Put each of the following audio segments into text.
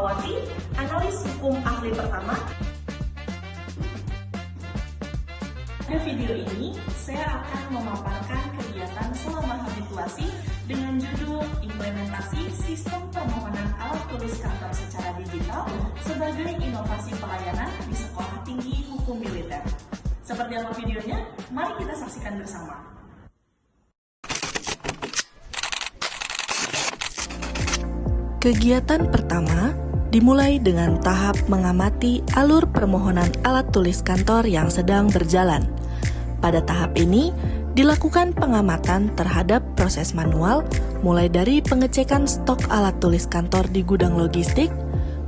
Fatmawati, analis hukum ahli pertama. Pada video ini, saya akan memaparkan kegiatan selama habituasi dengan judul Implementasi Sistem Permohonan Alat Tulis Kantor secara Digital sebagai Inovasi Pelayanan di Sekolah Tinggi Hukum Militer. Seperti apa videonya? Mari kita saksikan bersama. Kegiatan pertama dimulai dengan tahap mengamati alur permohonan alat tulis kantor yang sedang berjalan. Pada tahap ini, dilakukan pengamatan terhadap proses manual, mulai dari pengecekan stok alat tulis kantor di gudang logistik,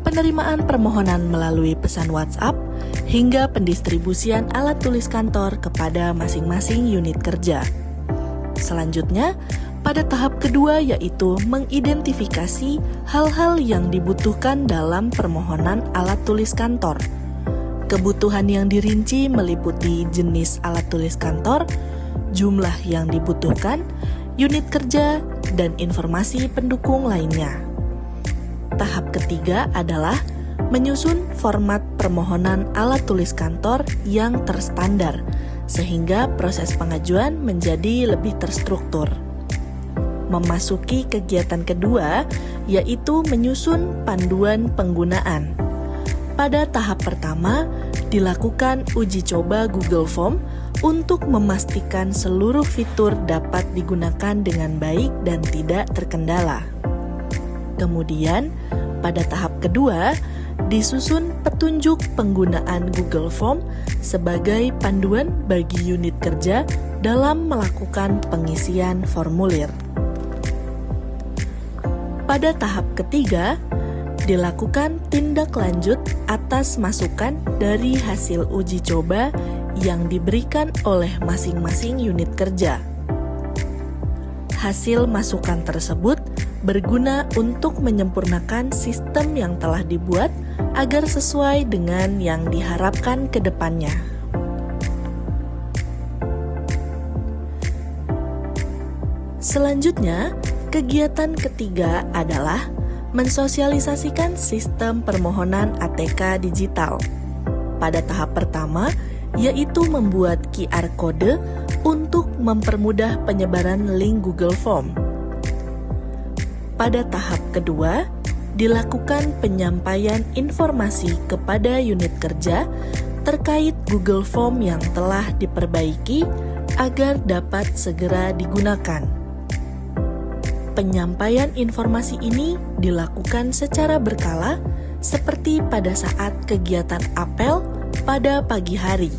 penerimaan permohonan melalui pesan WhatsApp, hingga pendistribusian alat tulis kantor kepada masing-masing unit kerja. Selanjutnya, pada tahap kedua yaitu mengidentifikasi hal-hal yang dibutuhkan dalam permohonan alat tulis kantor. Kebutuhan yang dirinci meliputi jenis alat tulis kantor, jumlah yang dibutuhkan, unit kerja, dan informasi pendukung lainnya. Tahap ketiga adalah menyusun format permohonan alat tulis kantor yang terstandar, sehingga proses pengajuan menjadi lebih terstruktur. Memasuki kegiatan kedua, yaitu menyusun panduan penggunaan. Pada tahap pertama, dilakukan uji coba Google Form untuk memastikan seluruh fitur dapat digunakan dengan baik dan tidak terkendala. Kemudian, pada tahap kedua, disusun petunjuk penggunaan Google Form sebagai panduan bagi unit kerja dalam melakukan pengisian formulir. Pada tahap ketiga, dilakukan tindak lanjut atas masukan dari hasil uji coba yang diberikan oleh masing-masing unit kerja. Hasil masukan tersebut berguna untuk menyempurnakan sistem yang telah dibuat agar sesuai dengan yang diharapkan ke depannya. Selanjutnya, kegiatan ketiga adalah mensosialisasikan sistem permohonan ATK digital. Pada tahap pertama, yaitu membuat QR Code untuk mempermudah penyebaran link Google Form. Pada tahap kedua, dilakukan penyampaian informasi kepada unit kerja terkait Google Form yang telah diperbaiki agar dapat segera digunakan. Penyampaian informasi ini dilakukan secara berkala seperti pada saat kegiatan apel pada pagi hari.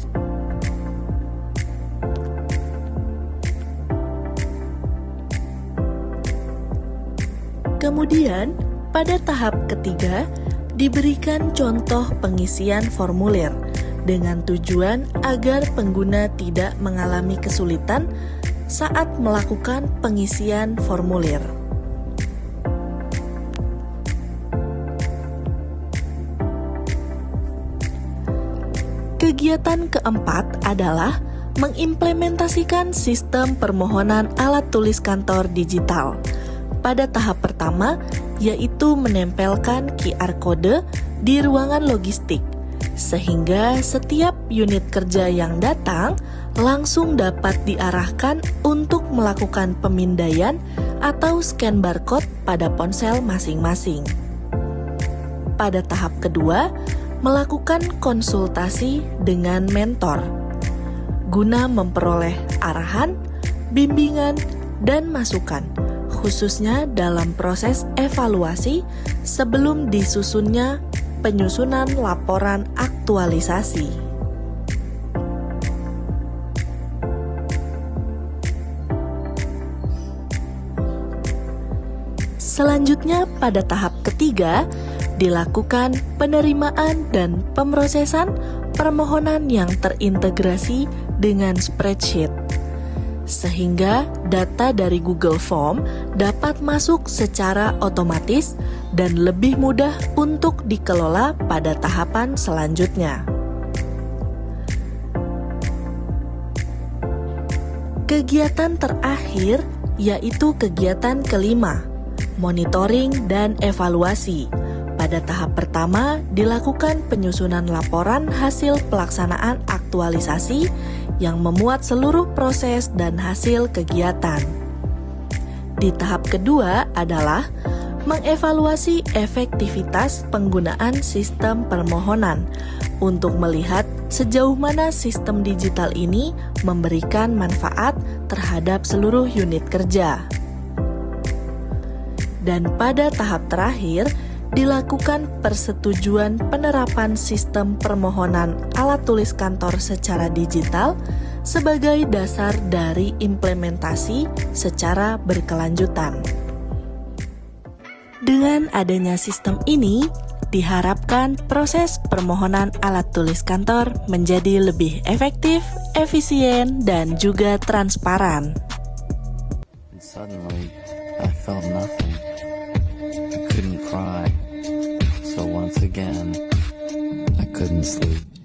Kemudian, pada tahap ketiga, diberikan contoh pengisian formulir dengan tujuan agar pengguna tidak mengalami kesulitan saat melakukan pengisian formulir. Kegiatan keempat adalah mengimplementasikan sistem permohonan alat tulis kantor digital. Pada tahap pertama, yaitu menempelkan QR Code di ruangan logistik, sehingga setiap unit kerja yang datang langsung dapat diarahkan untuk melakukan pemindaian atau scan barcode pada ponsel masing-masing. Pada tahap kedua, melakukan konsultasi dengan mentor guna memperoleh arahan, bimbingan, dan masukan, khususnya dalam proses evaluasi sebelum disusunnya penyusunan laporan aktualisasi. Selanjutnya, pada tahap ketiga, dilakukan penerimaan dan pemrosesan permohonan yang terintegrasi dengan spreadsheet, sehingga data dari Google Form dapat masuk secara otomatis dan lebih mudah untuk dikelola pada tahapan selanjutnya. Kegiatan terakhir yaitu kegiatan kelima, monitoring dan evaluasi. Pada Pada tahap pertama, dilakukan penyusunan laporan hasil pelaksanaan aktualisasi yang memuat seluruh proses dan hasil kegiatan. Di tahap kedua adalah mengevaluasi efektivitas penggunaan sistem permohonan untuk melihat sejauh mana sistem digital ini memberikan manfaat terhadap seluruh unit kerja. Dan pada tahap terakhir, dilakukan persetujuan penerapan sistem permohonan alat tulis kantor secara digital sebagai dasar dari implementasi secara berkelanjutan. Dengan adanya sistem ini, diharapkan proses permohonan alat tulis kantor menjadi lebih efektif, efisien, dan juga transparan. And suddenly, I felt nothing. I couldn't cry. So once again, I couldn't sleep.